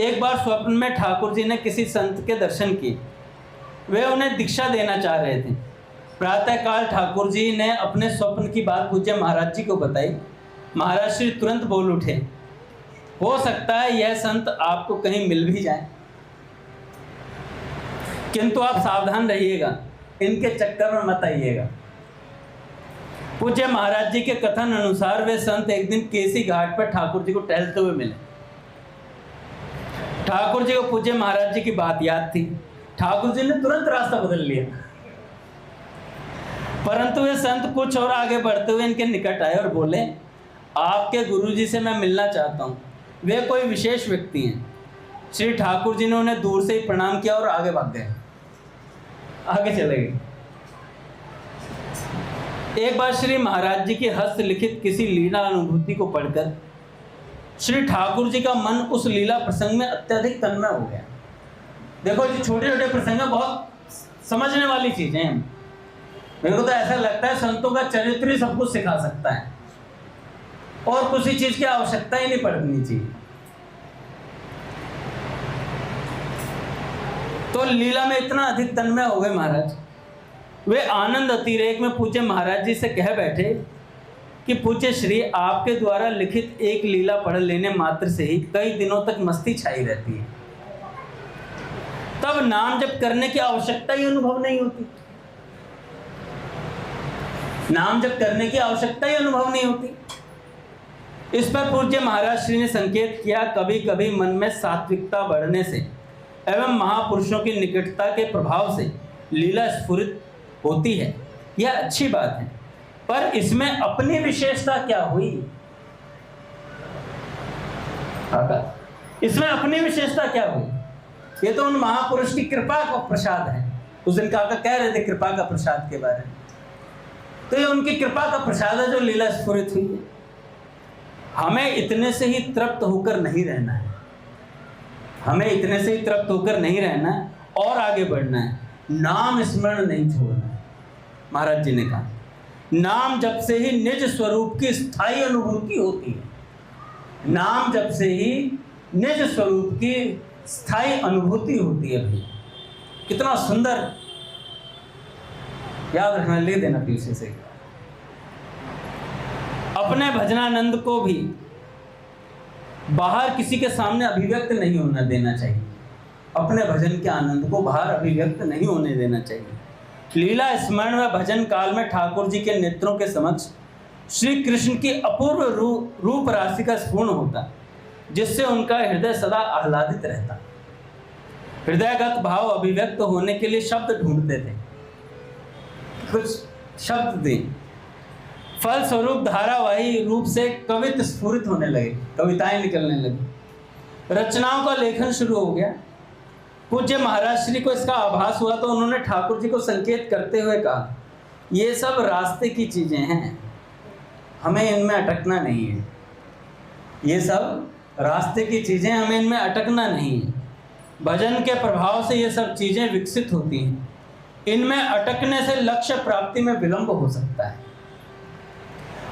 एक बार स्वप्न में ठाकुर जी ने किसी संत के दर्शन किए। वे उन्हें दीक्षा देना चाह रहे थे। प्रातःकाल ठाकुर जी ने अपने स्वप्न की बात पूज्य महाराज जी को बताई। महाराज श्री तुरंत बोल उठे, हो सकता है यह संत आपको कहीं मिल भी जाए, किंतु आप सावधान रहिएगा, इनके चक्कर में मत आइएगा। पूज्य महाराज जी के कथन अनुसार वे संत एक दिन केसी घाट पर ठाकुर जी को टहलते हुए मिले। ठाकुर जी को पूज्य महाराज जी की बात याद थी। ठाकुर जी ने तुरंत रास्ता बदल लिया, परंतु वे संत कुछ और आगे बढ़ते हुए इनके निकट आए और बोले, आपके गुरुजी से मैं मिलना चाहता हूँ। वे कोई विशेष व्यक्ति हैं। श्री ठाकुर जी ने उन्हें दूर से ही प्रणाम किया और आगे भाग गए, आगे चले गए। एक बार श्री महाराज जी की हस्तलिखित किसी लीला अनुभूति को पढ़कर श्री ठाकुर जी का मन उस लीला प्रसंग में अत्यधिक तन्मय हो गया। देखो जी, छोटे छोटे प्रसंग बहुत समझने वाली चीजें हैं। मेरे को तो ऐसा लगता है संतों का चरित्र ही सब कुछ सिखा सकता है और किसी चीज की आवश्यकता ही नहीं पड़नी चाहिए। तो लीला में इतना अधिक तन्मय हो गए महाराज, वे आनंद अतिरेक में पूज्य महाराज जी से कह बैठे कि पूज्य श्री आपके द्वारा लिखित एक लीला पढ़ लेने मात्र से ही कई दिनों तक मस्ती छाई रहती है। तब नाम जप करने की आवश्यकता ही अनुभव नहीं होती। नाम जप करने की आवश्यकता ही अनुभव नहीं होती। इस पर पूज्य महाराज श्री ने संकेत किया, कभी कभी मन में सात्विकता बढ़ने से एवं महापुरुषों की निकटता के प्रभाव से लीला स्फुरित होती है, यह अच्छी बात है, पर इसमें अपनी विशेषता क्या हुई? इसमें अपनी विशेषता क्या हुई? ये तो उन महापुरुष की कृपा का प्रसाद है। उस दिन काका कह रहे थे कृपा का प्रसाद के बारे में, तो ये उनकी कृपा का प्रसाद है जो लीला स्फुरित हुई है। हमें इतने से ही तृप्त होकर नहीं रहना है, हमें इतने से ही तृप्त होकर नहीं रहना है और आगे बढ़ना है। नाम स्मरण नहीं छोड़ना है। महाराज जी ने कहा नाम जप से ही निज स्वरूप की स्थायी अनुभूति होती है। नाम जप से ही निज स्वरूप की स्थायी अनुभूति होती है। भाई कितना सुंदर, याद रखना, ले देना पीछे से। अपने भजनानंद को भी बाहर किसी के सामने अभिव्यक्त नहीं होना देना चाहिए। अपने भजन के आनंद को बाहर अभिव्यक्त नहीं होने देना चाहिए। लीला स्मरण व भजन काल में ठाकुर जी के नेत्रों के समक्ष श्री कृष्ण की अपूर्व रूप राशि का स्फुरण होता, जिससे उनका हृदय सदा आह्लादित रहता। हृदयगत भाव अभिव्यक्त होने के लिए शब्द ढूंढते थे, कुछ शब्द दें। फल स्वरूप धारावाही रूप से कवित स्फुरित होने लगे, कविताएं निकलने लगी, रचनाओं का लेखन शुरू हो गया। पूज्य महाराज श्री को इसका आभास हुआ तो उन्होंने ठाकुर जी को संकेत करते हुए कहा, ये सब रास्ते की चीजें हैं, हमें इनमें अटकना नहीं है। ये सब रास्ते की चीजें, हमें इनमें अटकना नहीं है। भजन के प्रभाव से ये सब चीजें विकसित होती हैं, इनमें अटकने से लक्ष्य प्राप्ति में विलंब हो सकता है।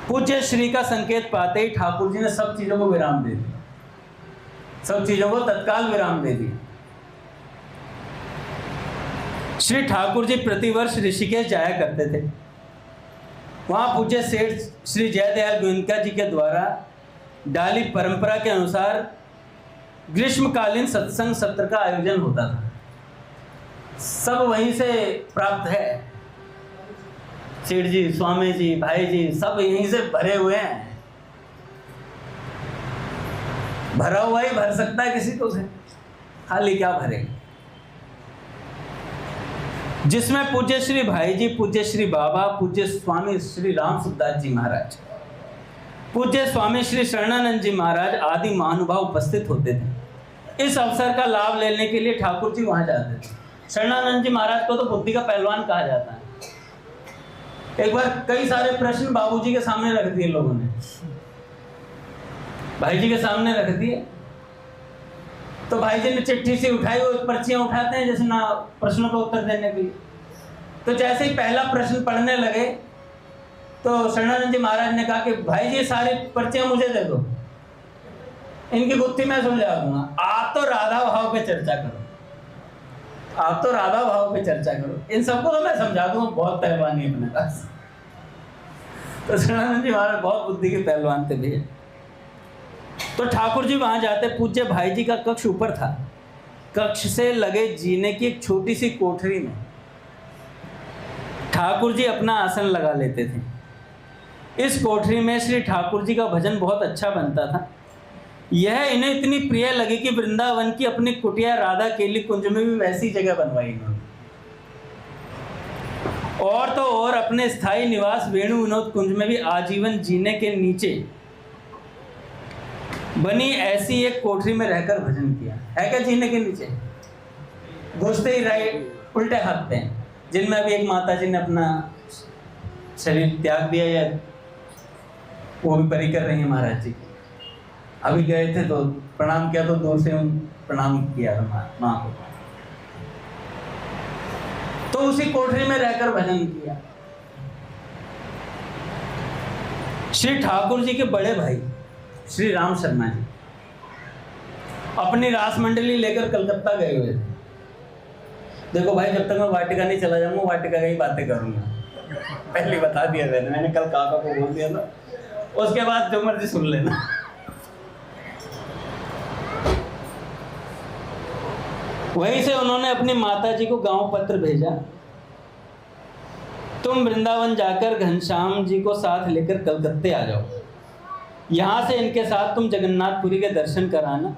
पूज्य श्री का संकेत पाते ही ठाकुर जी ने सब चीजों को विराम दे दिया, सब चीजों को तत्काल विराम दे दिया। श्री ठाकुर जी प्रतिवर्ष ऋषिकेश जाया करते थे। वहां पूज्य सेठ श्री जयदयाल गोयनका जी के द्वारा डाली परंपरा के अनुसार ग्रीष्मकालीन सत्संग सत्र का आयोजन होता था। सब वहीं से प्राप्त है। सेठ जी, स्वामी जी, भाई जी सब यहीं से भरे हुए हैं। भरा हुआ ही भर सकता है किसी को से, खाली क्या भरे। जिसमें पूज्य श्री भाई जी, पूज्य श्री बाबा, पूज्य स्वामी श्री राम सुखदास जी महाराज, पूज्य स्वामी श्री शरणानंद जी महाराज आदि महानुभाव उपस्थित होते थे। इस अवसर का लाभ लेने के लिए ठाकुर जी वहां जाते थे। शरणानंद जी महाराज को तो बुद्धि का पहलवान कहा जाता है। एक बार कई सारे प्रश्न बाबूजी के सामने रख दिए लोगों ने, भाई जी के सामने रख दिए, तो भाई जी ने चिट्ठी से उठाई, वो पर्चियां उठाते हैं जैसे ना प्रश्नों का उत्तर देने के लिए। तो जैसे ही पहला प्रश्न पढ़ने लगे तो शरणानंद जी महाराज ने कहा कि भाई जी सारी पर्चियां मुझे दे दो, इनकी गुत्थी मैं सुलझा दूंगा। आप तो राधा भाव पे चर्चा करो, आप तो राधा भाव पे चर्चा करो, इन सबको तो मैं समझा दूंगा, बहुत पहलवानी है अपने पास। तो शरणानंद जी महाराज बहुत बुद्धि के पहलवान थे भैया। तो ठाकुर जी वहां जाते। पूज्य भाई जी का कक्ष ऊपर था। कक्ष से लगे जीने की एक छोटी सी कोठरी में ठाकुर जी अपना आसन लगा लेते थे। इस कोठरी में श्री ठाकुर जी का भजन बहुत अच्छा बनता था। यह इन्हें इतनी प्रिय लगी कि वृंदावन की अपनी कुटिया राधा केली कुंज में भी वैसी जगह बनवाई इन्होंने। और तो और अपने स्थायी निवास वेणु विनोद कुंज में भी आजीवन जीने के नीचे बनी ऐसी एक कोठरी में रहकर भजन किया है। क्या जीने के नीचे घुसते ही राइट उल्टे हाथ पे, जिनमें अभी एक माता जी ने अपना शरीर त्याग दिया, या वो भी परी कर रही है महाराज जी। अभी गए थे तो प्रणाम किया, तो दूर से प्रणाम किया माँ को। तो उसी कोठरी में रहकर भजन किया। श्री ठाकुर जी के बड़े भाई श्री राम शर्मा जी अपनी रास मंडली लेकर कलकत्ता गए हुए थे। देखो भाई, जब तक मैं वाटिका नहीं चला जाऊंगा, वाटिका की बातें करूंगा। पहले बता दिया मैंने कल काका को बोल दिया था, उसके बाद जो मर्जी सुन लेना। वहीं से उन्होंने अपनी माताजी को गांव पत्र भेजा, तुम वृंदावन जाकर घनश्याम जी को साथ लेकर कलकत्ते आ जाओ, यहाँ से इनके साथ तुम जगन्नाथपुरी के दर्शन कराना,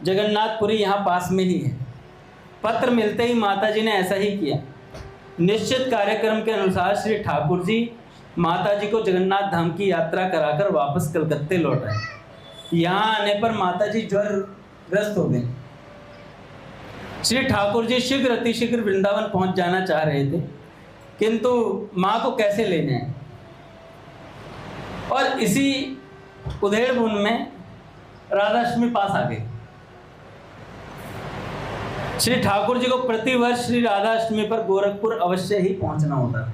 जगन्नाथपुरी यहाँ पास में ही है। पत्र मिलते ही माताजी ने ऐसा ही किया। निश्चित कार्यक्रम के अनुसार श्री ठाकुर जी माताजी को जगन्नाथ धाम की यात्रा कराकर वापस कलकत्ते लौट आए। यहाँ आने पर माताजी ज्वरग्रस्त हो गए। श्री ठाकुर जी शीघ्र अतिशीघ्र वृंदावन पहुंच जाना चाह रहे थे, किंतु माँ को कैसे ले जाएं? और इसी उधेड़बुन में राधाष्टमी पास आ गई। श्री ठाकुर जी को प्रतिवर्ष श्री राधाष्टमी पर गोरखपुर अवश्य ही पहुंचना होता,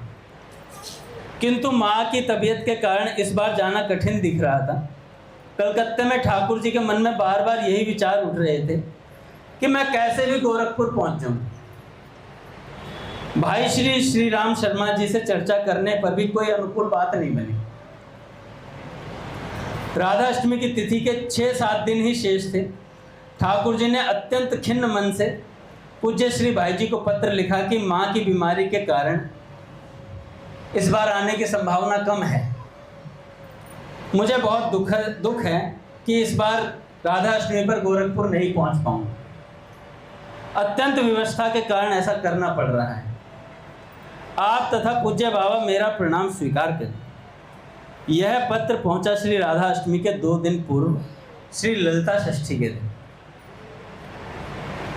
किंतु माँ की तबीयत के कारण इस बार जाना कठिन दिख रहा था। कलकत्ते में ठाकुर जी के मन में बार बार यही विचार उठ रहे थे कि मैं कैसे भी गोरखपुर पहुंच जाऊं। भाई श्री राम शर्मा जी से चर्चा करने पर भी कोई अनुकूल बात नहीं बनी। राधाष्टमी की तिथि के 6-7 दिन ही शेष थे। ठाकुर जी ने अत्यंत खिन्न मन से पूज्य श्री भाई जी को पत्र लिखा कि माँ की बीमारी के कारण इस बार आने की संभावना कम है। मुझे बहुत दुख है कि इस बार राधाष्टमी पर गोरखपुर नहीं पहुंच पाऊंगा। अत्यंत विवशता के कारण ऐसा करना पड़ रहा है। आप तथा पूज्य बाबा मेरा प्रणाम स्वीकार करें। यह पत्र पहुंचा श्री राधाष्टमी के 2 दिन पूर्व श्री ललिता षष्ठी के दिन।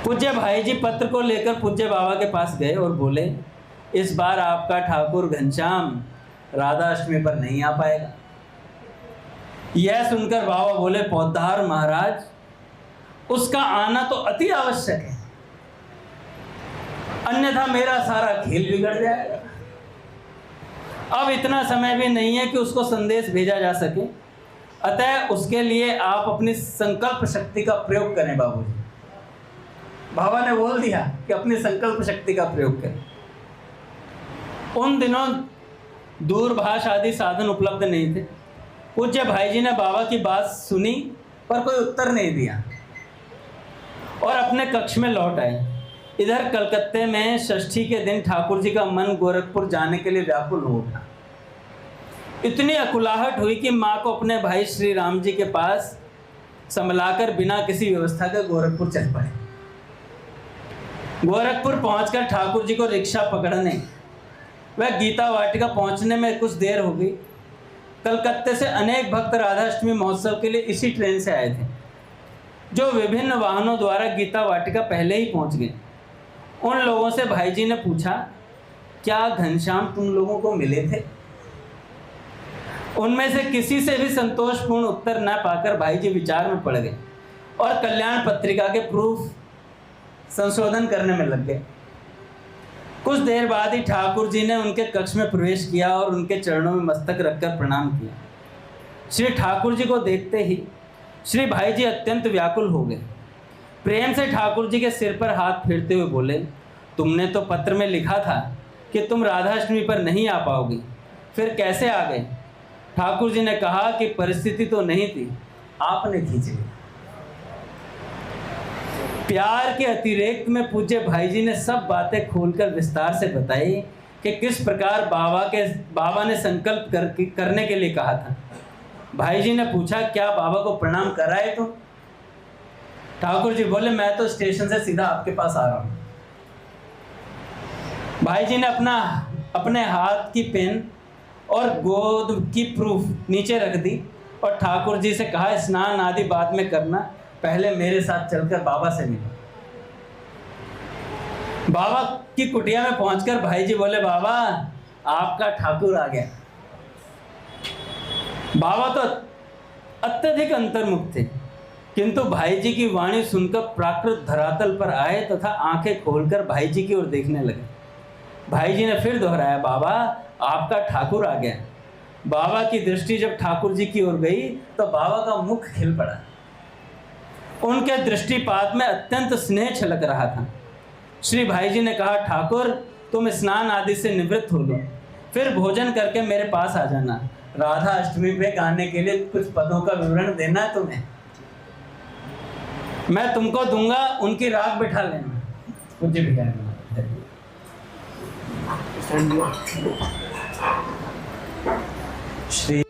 पूज्य भाई जी पत्र को लेकर पूज्य बाबा के पास गए और बोले, इस बार आपका ठाकुर घनश्याम राधाष्टमी पर नहीं आ पाएगा। यह सुनकर बाबा बोले, पौधार महाराज, उसका आना तो अति आवश्यक है, अन्यथा मेरा सारा खेल बिगड़ जाएगा। अब इतना समय भी नहीं है कि उसको संदेश भेजा जा सके, अतः उसके लिए आप अपनी संकल्प शक्ति का प्रयोग करें। बाबूजी, बाबा ने बोल दिया कि अपनी संकल्प शक्ति का प्रयोग करें। उन दिनों दूरभाष आदि साधन उपलब्ध नहीं थे। पूज्य भाई जी ने बाबा की बात सुनी पर कोई उत्तर नहीं दिया और अपने कक्ष में लौट आए। इधर कलकत्ते में षष्ठी के दिन ठाकुर जी का मन गोरखपुर जाने के लिए व्याकुल हो उठा। इतनी अकुलाहट हुई कि माँ को अपने भाई श्री राम जी के पास संभलाकर बिना किसी व्यवस्था के गोरखपुर चल पड़े। गोरखपुर पहुंचकर ठाकुर जी को रिक्शा पकड़ने वह गीता वाटिका पहुंचने में कुछ देर हो गई। कलकत्ते से अनेक भक्त राधाष्टमी महोत्सव के लिए इसी ट्रेन से आए थे, जो विभिन्न वाहनों द्वारा गीता वाटिका पहले ही पहुंच गए। उन लोगों से भाई जी ने पूछा, क्या घनश्याम तुम लोगों को मिले थे? उनमें से किसी से भी संतोषपूर्ण उत्तर न पाकर भाई जी विचार में पड़ गए और कल्याण पत्रिका के प्रूफ संशोधन करने में लग गए। कुछ देर बाद ही ठाकुर जी ने उनके कक्ष में प्रवेश किया और उनके चरणों में मस्तक रखकर प्रणाम किया। श्री ठाकुर जी को देखते ही श्री भाई जी अत्यंत व्याकुल हो गए। प्रेम से ठाकुर जी के सिर पर हाथ फेरते हुए बोले, तुमने तो पत्र में लिखा था कि तुम राधाष्टमी पर नहीं आ पाओगे, फिर कैसे आ गए? ठाकुर जी ने कहा कि परिस्थिति तो नहीं थी, आपने खींच ली। प्यार के अतिरेक में पूज्य भाई जी ने सब बातें खोलकर विस्तार से बताई कि किस प्रकार बाबा ने संकल्प करने के लिए कहा था। भाई जी ने पूछा, क्या बाबा को प्रणाम कराए? तो ठाकुर जी बोले, मैं तो स्टेशन से सीधा आपके पास आ रहा हूँ। भाई जी ने अपने हाथ की पेन और गोद की प्रूफ नीचे रख दी और ठाकुर जी से कहा, स्नान आदि बाद में करना, पहले मेरे साथ चलकर बाबा से मिलो। बाबा की कुटिया में पहुंचकर भाई जी बोले, बाबा आपका ठाकुर आ गया। बाबा तो अत्यधिक अंतर्मुख थे, किंतु भाई जी की वाणी सुनकर प्राकृत धरातल पर आए तथा आंखें खोलकर भाई जी की ओर देखने लगे। भाई जी ने फिर दोहराया, बाबा आपका ठाकुर आ गया। बाबा की दृष्टि जब ठाकुर जी की ओर गई तो बाबा का मुख खिल पड़ा। उनके दृष्टिपात में अत्यंत स्नेह छलक रहा था। श्री भाई जी ने कहा, ठाकुर तुम स्नान आदि से निवृत्त हो लो, फिर भोजन करके मेरे पास आ जाना। राधा अष्टमी पे गाने के लिए कुछ पदों का विवरण देना है तुम्हें, मैं तुमको दूंगा, उनकी राग बिठा लेना। कुछ भी श्री